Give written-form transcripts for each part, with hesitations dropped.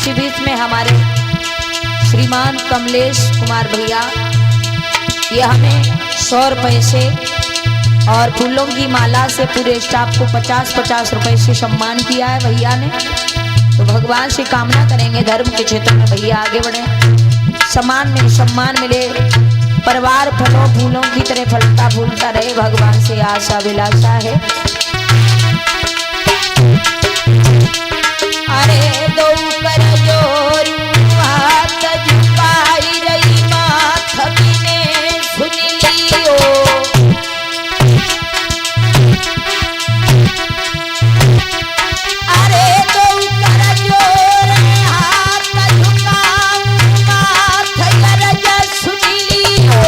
इसी बीच में हमारे श्रीमान कमलेश कुमार भैया ये हमें 100 रुपए से और फूलों की माला से पूरे स्टाफ को 50-50 रुपए से सम्मान किया है भैया ने। तो भगवान से कामना करेंगे धर्म के क्षेत्र में भैया आगे बढ़े, सम्मान मिले, परिवार फलों फूलों की तरह फलता फूलता रहे, भगवान से आशा विलासा है। अरे दो कर जोरू हाथ झुकाई रही माथ ने सुन लियो, अरे दो कर जोर हाथ झुकाऊं माथ गरज सुन लियो,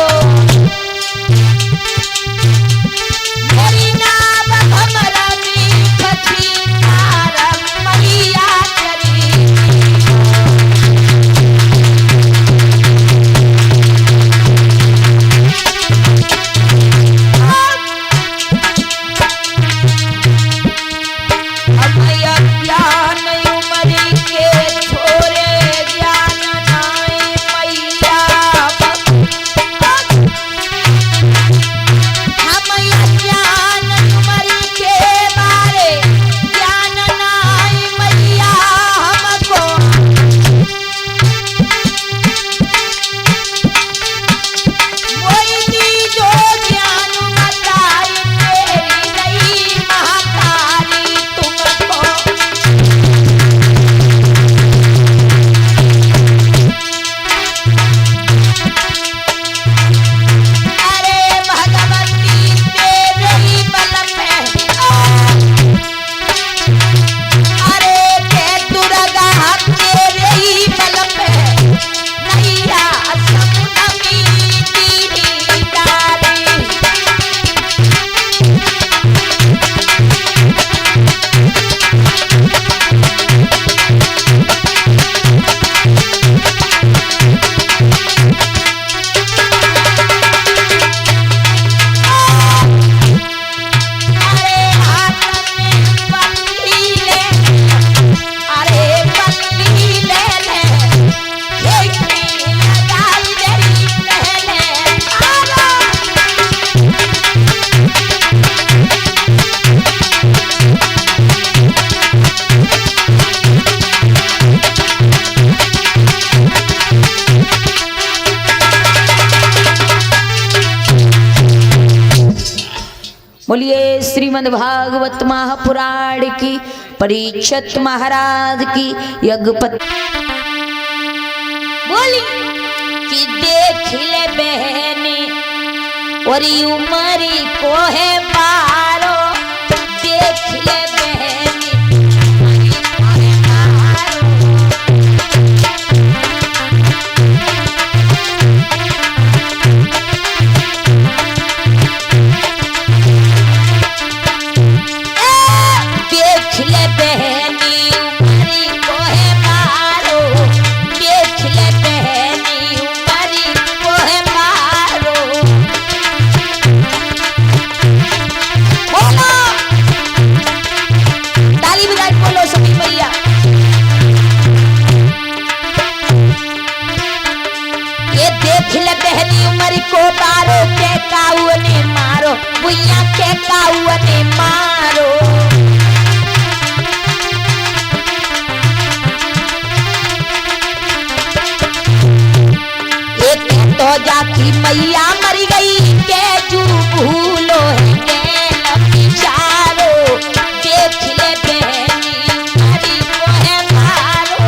मेरी नाम हमरा मीठ थी तारम मैया करी। अमया ज्ञान उमरी के छोरे ज्ञान नाई मैया, अमया ज्ञान उमरी के बारे ज्ञान नाई मैया हमको, मोई दी जो ज्ञान बताई तेरी रही महाकाली तुमको। अरे भगवती तेरे ही बल पे, अरे के दुर्गा तेरे ही बल पे, नैया समुद्री दीदी डाली। अरे हाथ में पल्ली ले, अरे पल्ली ले ले, एक में लगाई तेरी पहले आरा। बोलिए श्रीमद् भागवत महापुराण की, परीक्षित महाराज की यज्ञपति बोली कि देख ले बहने और उमरी को है पारो, देख ले बहने उमरी को है पारो। देख ले बहनी उमरी को है मारो, देख ले बहनी उमरी को है मारो। बोलो ताली बजा के बोलो सभी भैया। ये देख ले बहनी उमरी को मारो, के काऊ ने मारो भैया, के काऊ ने मारो। तो जाकी मैया मर गई के जू भूलो है के लपी चारो, देख ले बहनी उमरी को है मारो।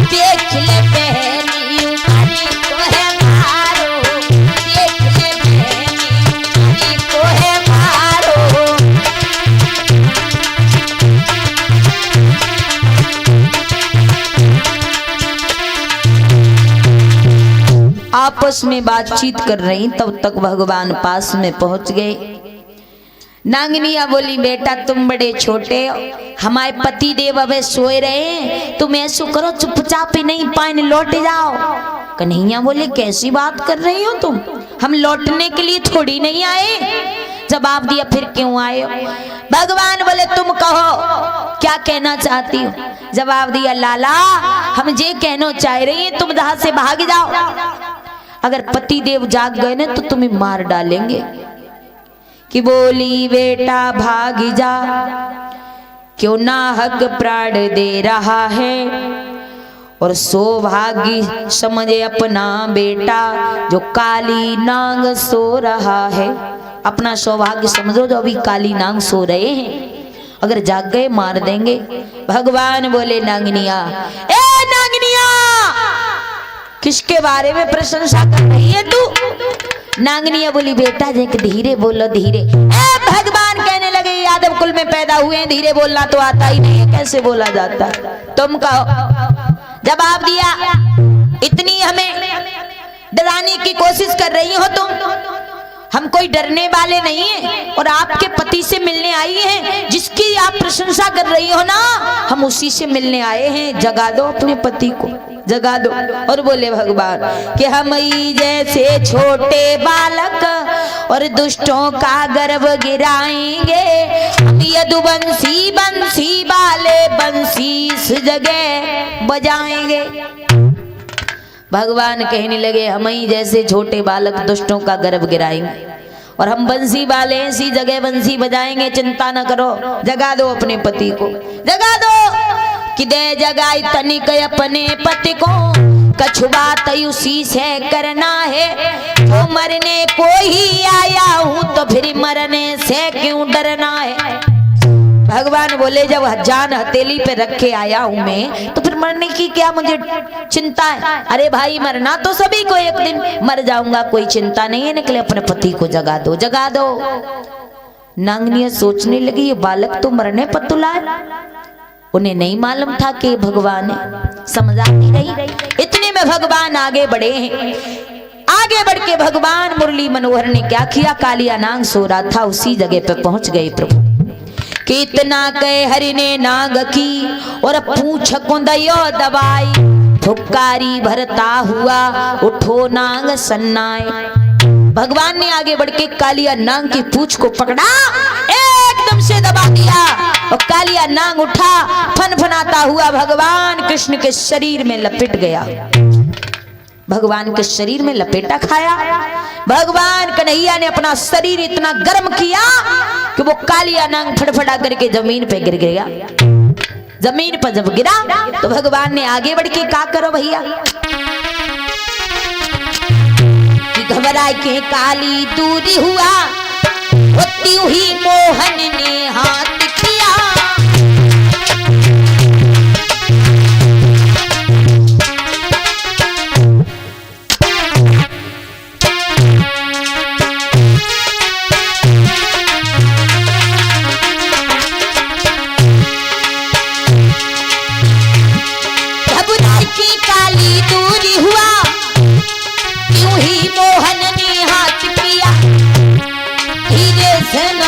देख ले बहनी उमरी को है मारो, देख ले बहनी उमरी को है मारो। आपस में बातचीत कर रही तब तक भगवान पास में पहुंच गए। नांगनिया बोली बेटा तुम बड़े छोटे हो, हमारे पति देव अब सोए रहे हैं, तुम ऐसा करो चुपचाप ही नहीं पानी लौट जाओ। कन्हैया बोले कैसी बात कर रही हो तुम, हम लौटने के लिए थोड़ी नहीं आए। जवाब दिया फिर क्यों आए हो? भगवान बोले तुम कहो क्या कहना चाहती हो? जवाब दिया लाला हम ये कहना चाह रही हैं तुम यहाँ से भाग जाओ, अगर पति देव जाग गए ना तो तुम्हें मार डालेंगे। कि बोली बेटा भाग जा, क्यों ना हक प्राण दे रहा है, और सौभाग्य समझे अपना बेटा जो काली नाग सो रहा है। अपना सौभाग्य समझो जो अभी काली नाग सो रहे हैं, अगर जाग गए मार देंगे। भगवान बोले नांगनिया, ए नांगनिया किसके बारे में प्रशंसा कर रही है तू? नांगनिया बोली बेटा देख धीरे बोलो धीरे। ए भगवान कहने लगे यादव कुल में पैदा हुए हैं, धीरे बोलना तो आता ही नहीं है, कैसे बोला जाता? तुम कहो। जवाब दिया इतनी हमें डराने की कोशिश कर रही हो तुम, हम कोई डरने वाले नहीं हैं, और आपके पति से मिलने आई हैं, जिसकी आप प्रशंसा कर रही हो ना हम उसी से मिलने आए हैं, जगा दो अपने पति को, जगा दो। और बोले भगवान कि हम ही जैसे छोटे बालक और दुष्टों का गर्भ गिराएंगे, हम यदुवंशी बंसी वाले बंसी इस जगह बजाएंगे। भगवान कहने लगे हम ही जैसे छोटे बालक दुष्टों का गर्भ गिराएंगे और हम बंसी वाले इसी जगह बंसी बजाएंगे, चिंता न करो, जगा दो अपने पति को, जगा दो। कि दे जगाई तनिक अपने पति को, कछुआ तय उसी से करना है, तो मरने को ही आया हूं तो फिर मरने से क्यों डरना है। भगवान बोले जब जान हथेली पे रखे आया हूं मैं तो फिर मरने की क्या मुझे चिंता है? अरे भाई मरना तो सभी को एक दिन, मर जाऊंगा कोई चिंता नहीं है, निकले अपने पति को जगा दो, जगा दो। नांगनिया सोचने लगी ये बालक तो मरने पर तुला है, उन्हें नहीं मालूम था कि भगवान है, समझाती रही। इतने में भगवान आगे बढ़े हैं, आगे बढ़ के भगवान मुरली मनोहर ने क्या किया, कालिया नाग सो रहा था उसी जगह पे पहुंच गए प्रभु। कितना कहे हरि ने नाग की और पूछ कुंदयो दबाई, फुकारी भरता हुआ उठो नाग सन्नाए। भगवान ने आगे बढ़ के कालिया नाग की पूछ को पकड़ा, एकदम से दबा दिया और कालिया नाग उठा, फनफनाता हुआ भगवान कृष्ण के शरीर में लपेट गया, भगवान के शरीर में लपेटा खाया। भगवान कन्हैया ने अपना शरीर इतना गर्म किया कि वो कालिया नाग फड़फड़ा करके जमीन पे गिर गया। जमीन पर जब गिरा तो भगवान ने आगे बढ़ के क्या करो भैया, कि घबरा के काली दूरी हुआ, होती हुई मोहन ने हाथ किया।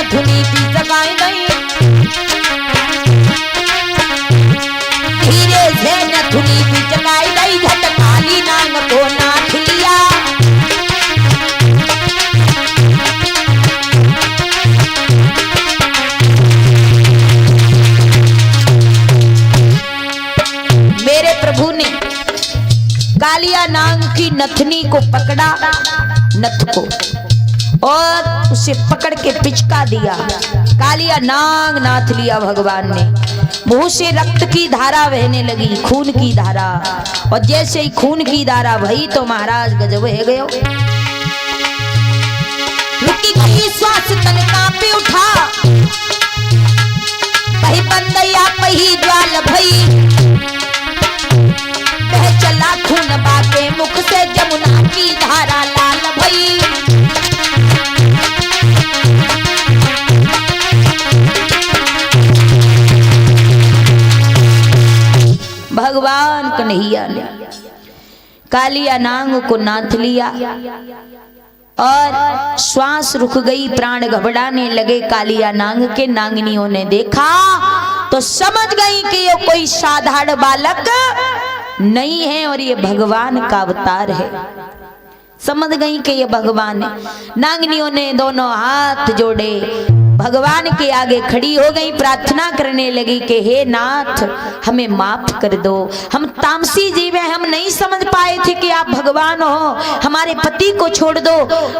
धुनी भी जगाई नहीं, धीरे से न धुनी भी जगाई नहीं, झट काली नाग को नाथ लिया। मेरे प्रभु ने कालिया नाग की नथनी को पकड़ा, नथ को, और उसे पकड़ के पिचका दिया। कालिया नाग नाथ लिया भगवान ने, मुंह से रक्त की धारा बहने लगी, खून की धारा, और जैसे ही खून की धारा भई तो महाराज गजब है गयो, रुकी गई श्वास तन कांपे उठा, पही बंदैया पही ज्वाल भई, बह चला खून बाके मुख से जमुना की धारा लाल भई। भगवान कन्हैया ने कालिया नाग को नाथ लिया और श्वास रुक गई, प्राण घबराने लगे कालिया नाग के। नागिनियों ने देखा तो समझ गई कि ये कोई साधारण बालक नहीं है और ये भगवान का अवतार है। समझ गई कि ये भगवान है। नांगनियों ने दोनों हाथ जोड़े, भगवान के आगे खड़ी हो गई, प्रार्थना करने लगी कि हे नाथ हमें माफ कर दो, हम तामसी जीव हैं, हम नहीं समझ पाए थे कि आप भगवान हो, हमारे पति को छोड़ दो,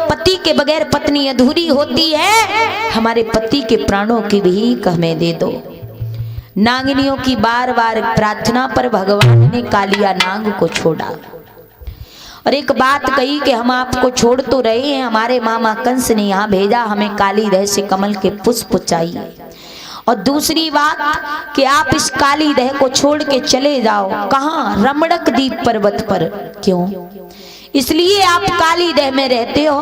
पति के बगैर पत्नी अधूरी होती है, हमारे पति के प्राणों की भीख हमें दे दो। नांगनियों की बार बार प्रार्थना पर भगवान ने कालिया नाग को छोड़ा और एक बात कही कि हम आपको छोड़ तो रहे हैं, हमारे मामा कंस ने यहाँ भेजा, हमें काली दह से कमल के पुष्प चाहिए, और दूसरी बात कि आप इस काली दह को छोड़ के चले जाओ। कहाँ? रमणक द्वीप पर्वत पर। क्यों? इसलिए आप काली दह में रहते हो,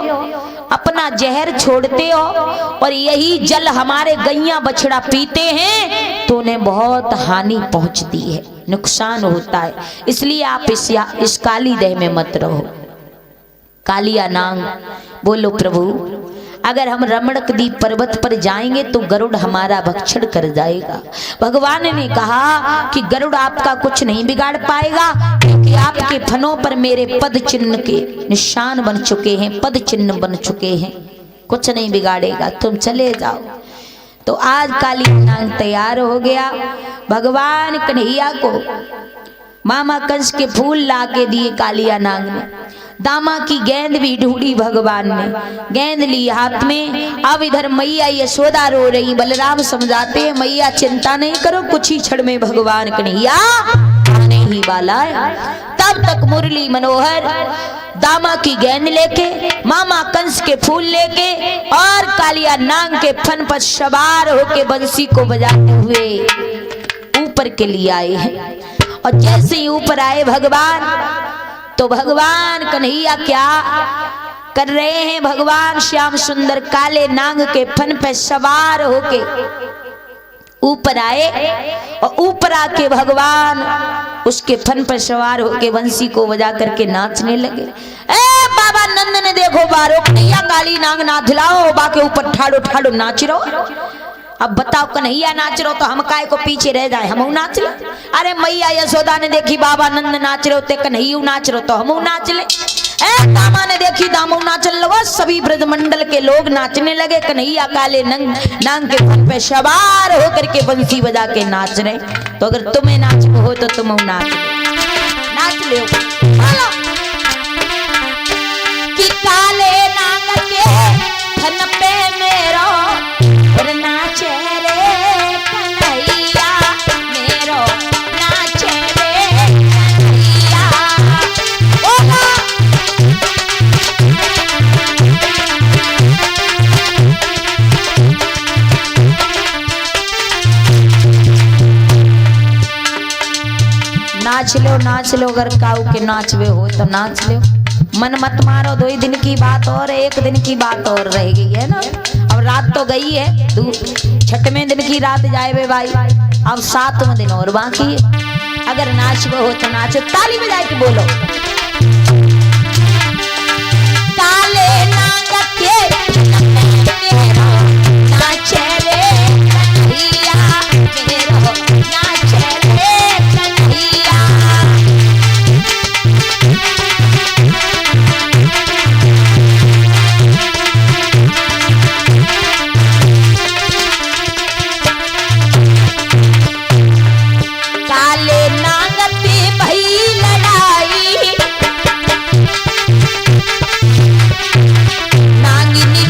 अपना जहर छोड़ते हो और यही जल हमारे गैया बछड़ा पीते हैं तो उन्हें बहुत हानि पहुंचती है, नुकसान होता है, इसलिए आप इस काली दह में मत रहो। कालिया नाग बोलो प्रभु, अगर हम रमणक द्वीप पर्वत पर जाएंगे तो गरुड़ हमारा भक्षण कर जाएगा। भगवान ने कहा कि गरुड़ आपका कुछ नहीं बिगाड़ पाएगा, क्योंकि आपके फनों पर मेरे पद चिन्ह के निशान बन चुके हैं, पद चिन्ह बन चुके हैं, कुछ नहीं बिगाड़ेगा, तुम चले जाओ। तो आज कालिया नाग तैयार हो गया। भगवान कन्हैया को मामा कंस के फूल ला के दिए कालिया नाग ने, दामा की गेंद भी ढूंढी भगवान ने, गेंद ली हाथ में। अब इधर मैया यशोदा रो रही, बलराम समझाते हैं मैया चिंता नहीं करो, कुछ ही क्षण में भगवान कन्हैया आने ही वाला है। तब तक मुरली मनोहर दामा की गेंद लेके, मामा कंस के फूल लेके और कालिया नाग के फन पर सवार होके बंसी को बजाते हुए ऊपर के लिए आए हैं। और जैसे ही ऊपर आए भगवान, तो भगवान कन्हैया क्या कर रहे हैं? भगवान श्याम सुंदर काले नाग के फन पे सवार होके ऊपर आए और ऊपर आके भगवान उसके फन पर सवार होके बंसी को बजा करके नाचने लगे। ए बाबा नंद ने देखो बारो कन्हैया काली नाग नाच लाओ, बाके ऊपर ठाड़ो ठाड़ो नाच रहो। अब बताओ कन्हैया नाच रहे हो तो हम काय को पीछे रह जाए, हम नाच ले। अरे मैया यशोदा ने देखी बाबा नंद नाच रहे होते, कन्हैया नाच रहे हो तो हम नाच ले। दामा ने देखी दामू नाचने लगा, सभी ब्रज मंडल के लोग नाचने लगे। कन्हैया काले नाग के फन पे सवार होकर के बंसी बजा के नाच रहे। तो अगर तुम्हें नाचना हो तो तुम नाच ले। कि काले नाग के फन पे मेरा नाचे रे कन्हैया, मेरो नाचे रे कन्हैया। नाच लो अगर काऊ के नाचवे हो तो नाच लो, मन मत मारो। 2 दिन की बात और 1 दिन की बात और रह गई है ना। अब रात तो गई है, 6वें दिन की रात जाए वे भाई, अब 7वां दिन और बाकी है। अगर नाचवे हो तो नाचो, ताली बजा के बोलो। काले नाग के मेरा नाचे रे कन्हैया, मेरा नाचे रे कन्हैया। काले नाग पे भई लड़ाई, नागिनी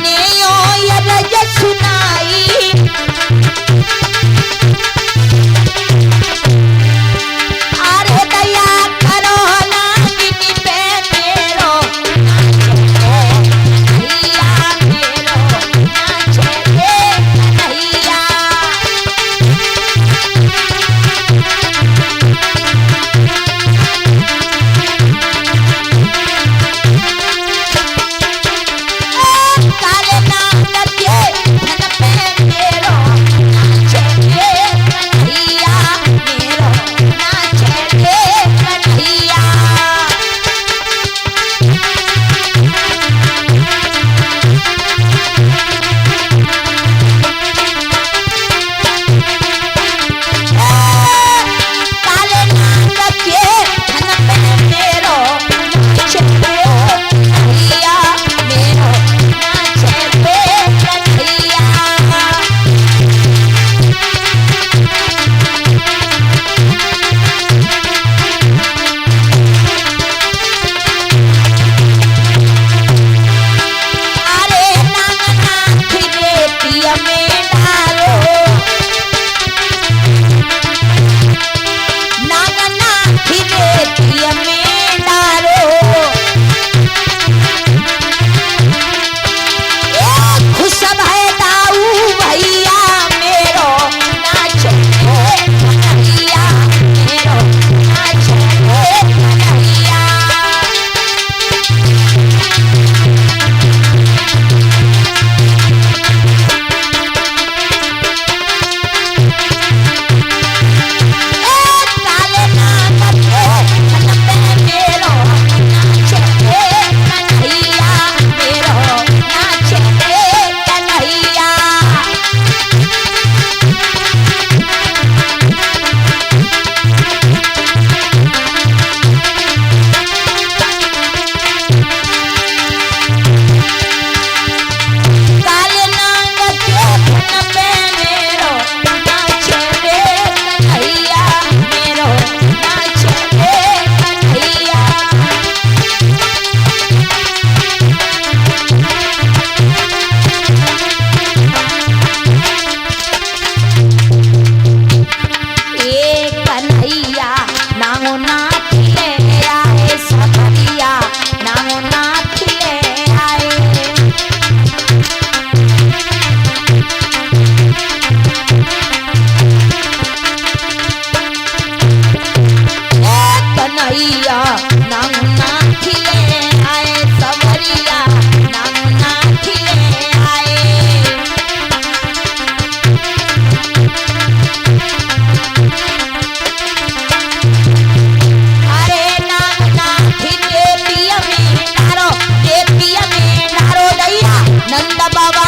नंद बाबा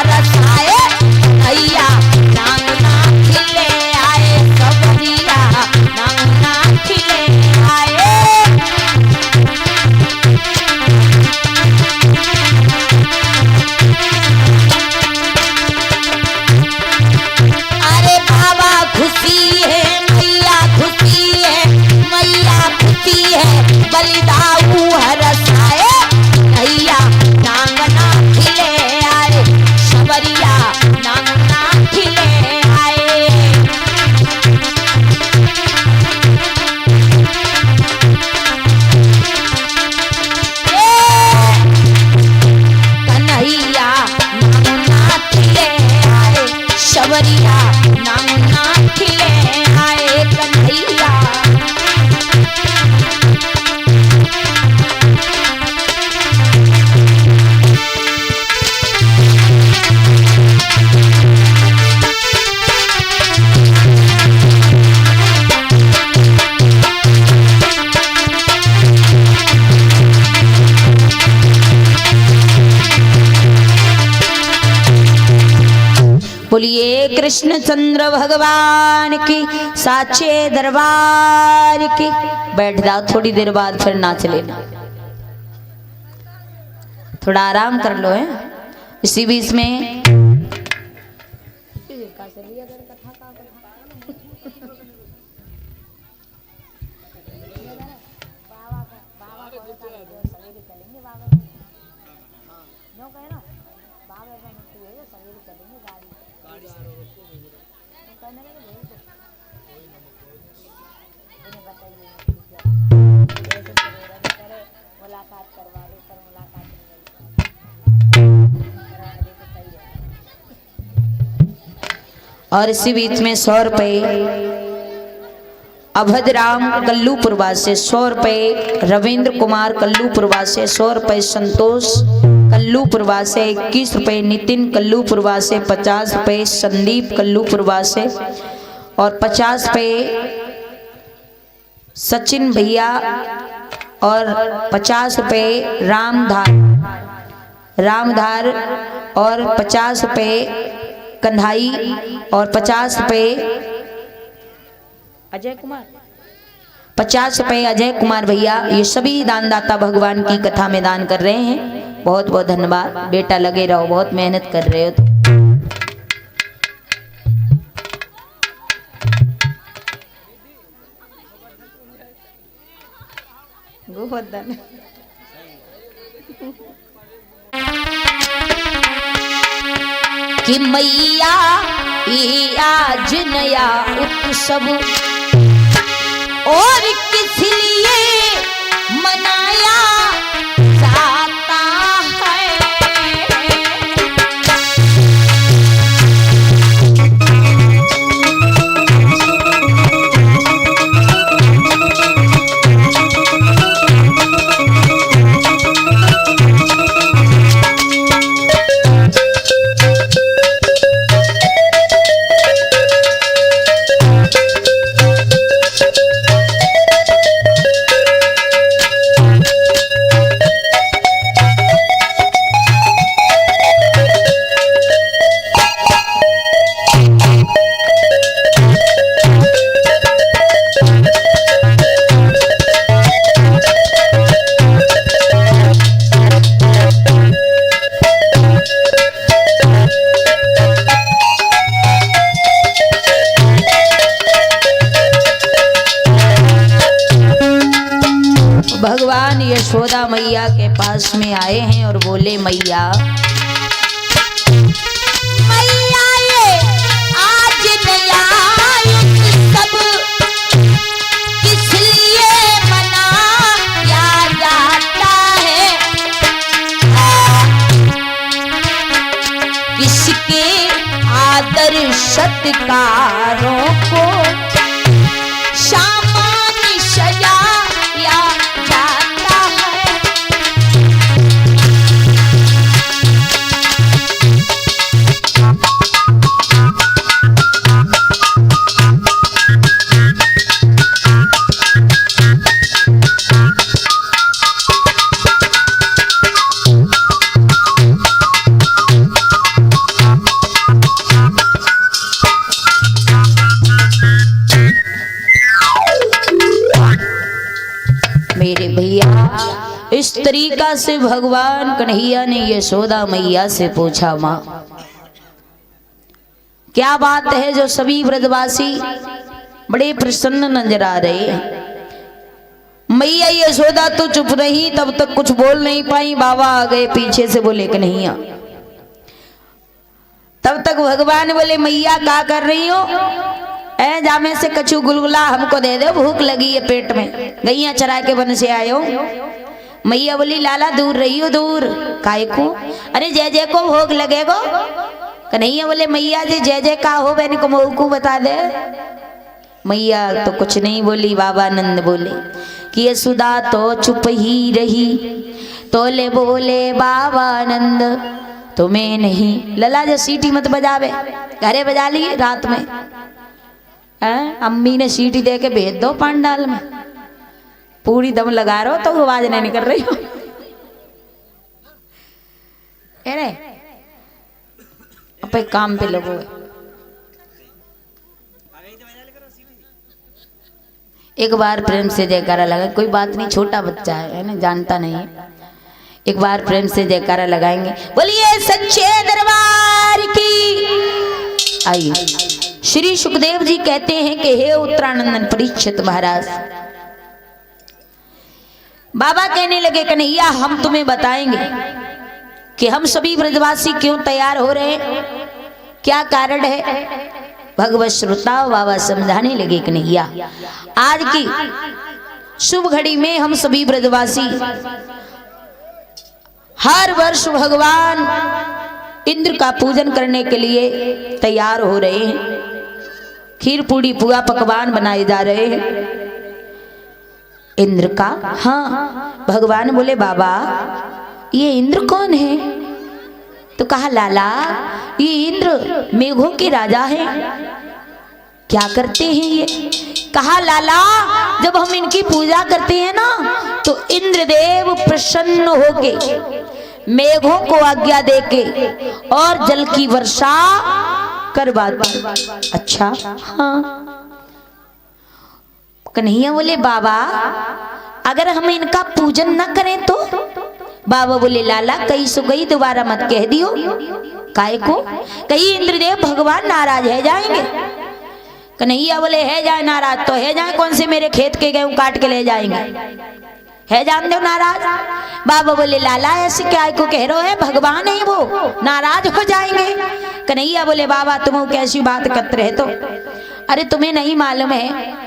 रसाए कन्हैया नांगना खिले आए सबरिया नांगना खिले आए। अरे बाबा खुशी है मैया खुशी है मैया खुशी है बलिदाऊ हरसाए कन्हैया नांगना खिले आए सबरिया नांगना खिले आए। कन्हैया नांगना खिले आए सबरिया नांगना खिले आए कन्हैया। बोलिए कृष्णचंद्र भगवान की साचे दरबार की। बैठ जाओ, थोड़ी देर बाद फिर नाच लेना, थोड़ा आराम कर लो है। इसी बीच में और इसी बीच में 100 रुपये अभद्राम कल्लूपुरवा से, 100 रुपये रविंद्र कुमार कल्लूपुरवा से, 100 रुपये संतोष कल्लूपुरवा से, 21 रुपये नितिन कल्लूपुरवा से, 50 रुपये संदीप कल्लूपुरवा से और 50 रुपये सचिन भैया और 50 रुपये रामधार और 50 रुपये कन्हाई और 50 रुपये अजय कुमार, 50 रुपये अजय कुमार भैया। ये सभी दानदाता भगवान की कथा में दान कर रहे हैं। बहुत बहुत धन्यवाद बेटा, लगे रहो, बहुत मेहनत कर रहे हो। तो गोवर्धन कि मैया आज नया उत्सव और किस लिए मनाया जाता है। भगवान यशोदा मैया के पास में आए हैं और बोले मैया मैया ये आज नया सब किस लिए मनाया जाता है। किसके आदर सत्कारों को सामान सजाया जाता है। तरीका से भगवान कन्हैया ने यशोदा मैया से पूछा, माँ क्या बात है जो सभी व्रजवासी बड़े प्रसन्न नजर आ रहे हैं। मैया यशोदा तो चुप रही, तब तक कुछ बोल नहीं पाई। बाबा आ गए पीछे से, बोले कन्हैया। तब तक भगवान बोले, मैया क्या कर रही हो? जामे से कछु गुलगुला हमको दे दो, भूख लगी है पेट में, गैया चरा के वन से आए हो। मैया बोली, लाला दूर रही हो, दूर काय को? अरे जय जय को भोग लगेगो। कन्हैया बोले, मैया जी जय जय का हो, मैंने को मोह को बता दे। मैया तो कुछ नहीं बोली। बाबा नंद बोले कि यशोदा तो चुप ही रही। तोले बोले बाबा नंद तुम्हें नहीं। लला जो सीटी मत बजावे, घरे बजा लिए रात में। अम्मी ने सीटी दे के भेज दो पांडाल में, पूरी दम लगा रहो तो आवाज नहीं निकल रही हो। अरे अब काम पे लगो। एक बार प्रेम से जयकारा लगा। कोई बात नहीं, छोटा बच्चा है ना, जानता नहीं है। एक बार प्रेम से जयकारा लगाएंगे। बोलिए सच्चे दरबार की। आइए, श्री सुखदेव जी कहते हैं कि हे उत्तरानंदन परीक्षित महाराज, बाबा कहने लगे, कन्हैया हम तुम्हें बताएंगे कि हम सभी ब्रजवासी क्यों तैयार हो रहे हैं, क्या कारण है। भगवत श्रोता बाबा समझाने लगे, कन्हैया आज की शुभ घड़ी में हम सभी ब्रजवासी हर वर्ष भगवान इंद्र का पूजन करने के लिए तैयार हो रहे हैं। खीर पूड़ी पुआ पकवान बनाए जा रहे हैं इंद्र का। हाँ, भगवान बोले, बाबा ये इंद्र कौन है? तो कहा, लाला ये इंद्र मेघों के राजा हैं। क्या करते हैं ये? कहा, लाला जब हम इनकी पूजा करते हैं ना, तो इंद्रदेव प्रसन्न होके मेघों को आज्ञा देके और जल की वर्षा करवाते। अच्छा, हाँ। कन्हैया बोले, बाबा अगर हम इनका पूजन न करें तो? बाबा बोले, लाला कई सो गई, दोबारा मत कह दियो। काय को? कहीं इंद्रदेव भगवान नाराज है जाएंगे। कन्हैया बोले, है जाए नाराज तो है जाए, कौन से मेरे खेत के गेहूं काट के ले जाएंगे, है जान दो नाराज। बाबा बोले, लाला ऐसे क्या को कह रहे हो, भगवान है वो, नाराज हो जाएंगे। कन्हैया बोले, बाबा तुम कैसी बात करते रहे तो? अरे तुम्हें नहीं मालूम है,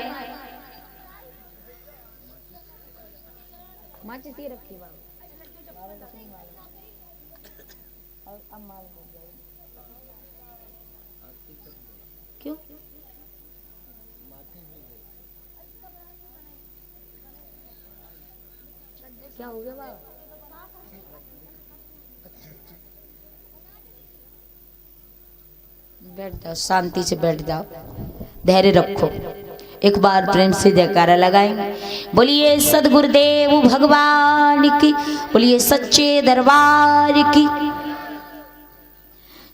क्यों? क्या हो गया बाबा? बैठ जाओ, शांति से बैठ जाओ, धैर्य रखो। एक बार प्रेम से जयकारा लगाएंगे। बोलिए सदगुरुदेव भगवान की, बोलिए सच्चे दरबार की।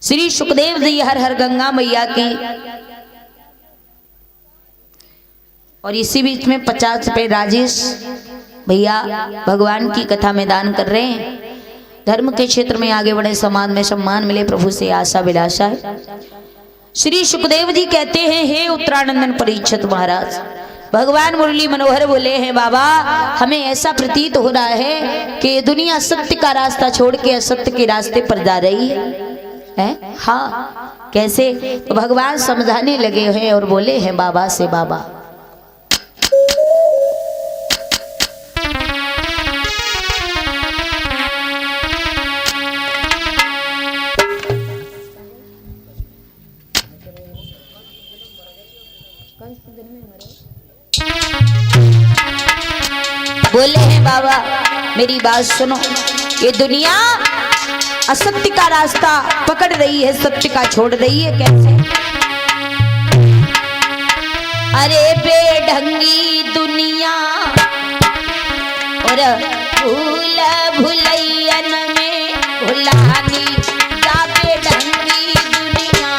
श्री सुखदेव जी हर हर गंगा मैया की। और इसी बीच में 50 रुपए राजेश भैया भगवान की कथा में दान कर रहे हैं। धर्म के क्षेत्र में आगे बढ़े, समाज में सम्मान मिले, प्रभु से आशा विलासा है। श्री सुखदेव जी कहते हैं, हे उत्तरानंदन परीक्षित महाराज, भगवान मुरली मनोहर बोले हैं, बाबा हमें ऐसा प्रतीत हो रहा है कि दुनिया सत्य का रास्ता छोड़ के असत्य के रास्ते पर जा रही है। हाँ, कैसे? तो भगवान समझाने लगे हैं और बोले हैं बाबा से, बाबा बोले हैं, बाबा मेरी बात सुनो, ये दुनिया असत्य का रास्ता पकड़ रही है, सत्य का छोड़ रही है। कैसे? अरे बेढंगी दुनिया और भूल भुलैयन में भुलानी जा, बेढंगी दुनिया।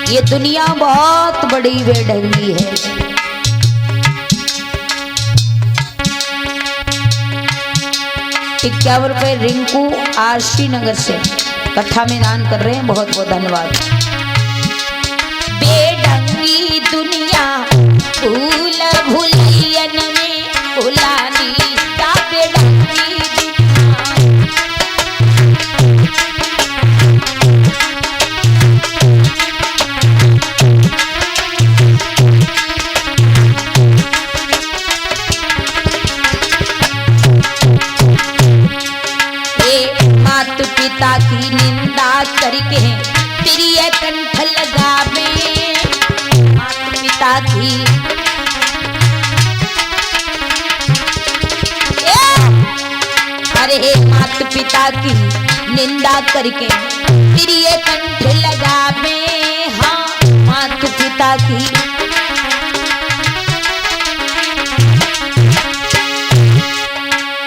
ये दुनिया बहुत बड़ी बेढंगी है। ₹51 रिंकू आरसी नगर से कथा में दान कर रहे हैं, बहुत बहुत धन्यवाद। बेढंगी दुनिया भूल भुलियन में भुलानी का बेढंगी पिता की निंदा करके प्रिय कंठ लगावे। माता पिता की अरे माता पिता की निंदा करके प्रिय कंठ लगावे। हाँ माता पिता की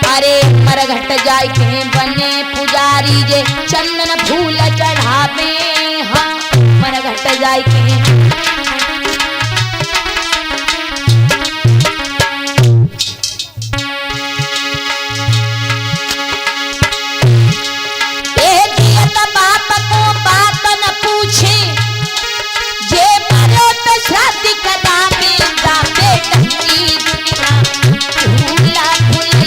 अरे मरघट जाय के बने पुजारी जे चंदन फूल चढ़ावे। हाँ मरघट जाय के बाप को बात न पूछे जे मरे तो शादी करावे। जाते टंगी दुनिया भूला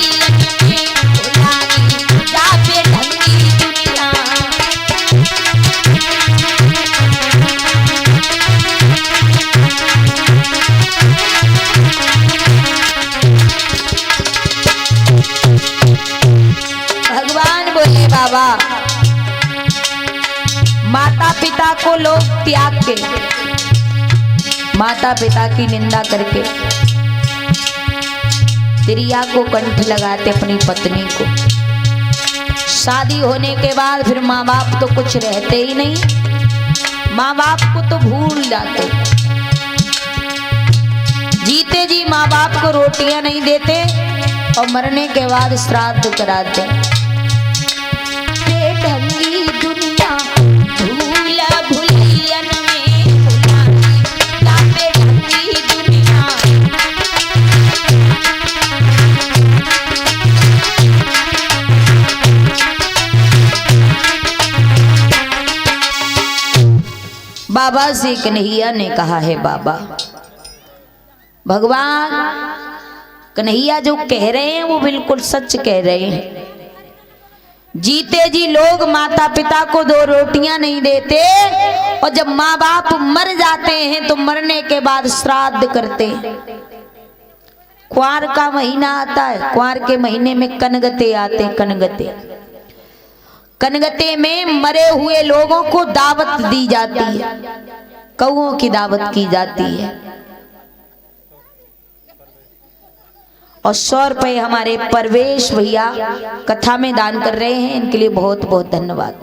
बाबा माता पिता को लोग त्याग के, माता पिता की निंदा करके त्रिया को कंठ लगाते अपनी पत्नी को। शादी होने के बाद फिर माँ बाप तो कुछ रहते ही नहीं, माँ बाप को तो भूल जाते। जीते जी माँ बाप को रोटियां नहीं देते और मरने के बाद श्राद्ध कराते। बेढंगी दुनिया भूला भुलियन में भुलानी का बेढंगी दुनिया। बाबा से कन्हैया ने कहा है, बाबा भगवान कन्हैया जो कह रहे हैं वो बिल्कुल सच कह रहे हैं। जीते जी लोग माता पिता को 2 रोटियां नहीं देते और जब माँ बाप मर जाते हैं तो मरने के बाद श्राद्ध करते हैं। क्वार का महीना आता है, क्वार के महीने में कनगते आते। कनगते में मरे हुए लोगों को दावत दी जाती है, कौओं की दावत की जाती है। और 100 रुपए हमारे परवेश भैया कथा में दान कर रहे हैं, इनके लिए बहुत बहुत धन्यवाद।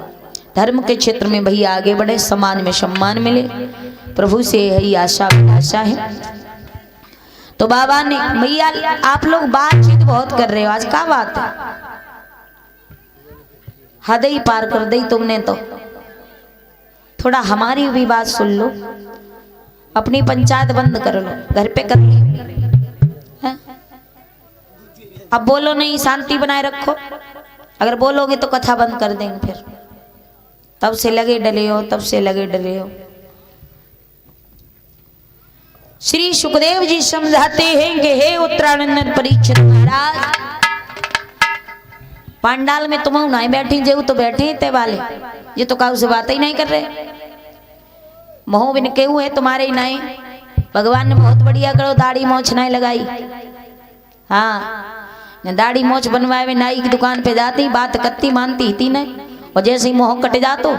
धर्म के क्षेत्र में भैया आगे बढ़े, समाज में सम्मान मिले, प्रभु से यही आशा है। तो बाबा ने, भैया आप लोग बातचीत बहुत कर रहे हो, आज क्या बात है? हद ही पार कर दी तुमने तो। थोड़ा हमारी भी बात सुन लो, अपनी पंचायत बंद कर लो, घर पे कर लो। अब बोलो नहीं, शांति बनाए रखो। अगर बोलोगे तो कथा बंद कर देंगे फिर। तब से लगे डले हो। श्री सुखदेव जी समझाते हैं कि हे उत्तरानंद परीक्षित महाराज, पांडाल में तुम नहीं बैठी जेऊ तो बैठे ते वाले, ये तो काऊ से बात ही नहीं कर रहे। मोह बिन केहू है तुम्हारे ही नहीं। भगवान ने बहुत बढ़िया करो, दाढ़ी मोछ नहीं लगाई। हाँ दाढ़ी मोछ बनवाए नाई की दुकान पे जाती, बात कत्ती मानती थी नहीं, और जैसे ही मोह कट जातो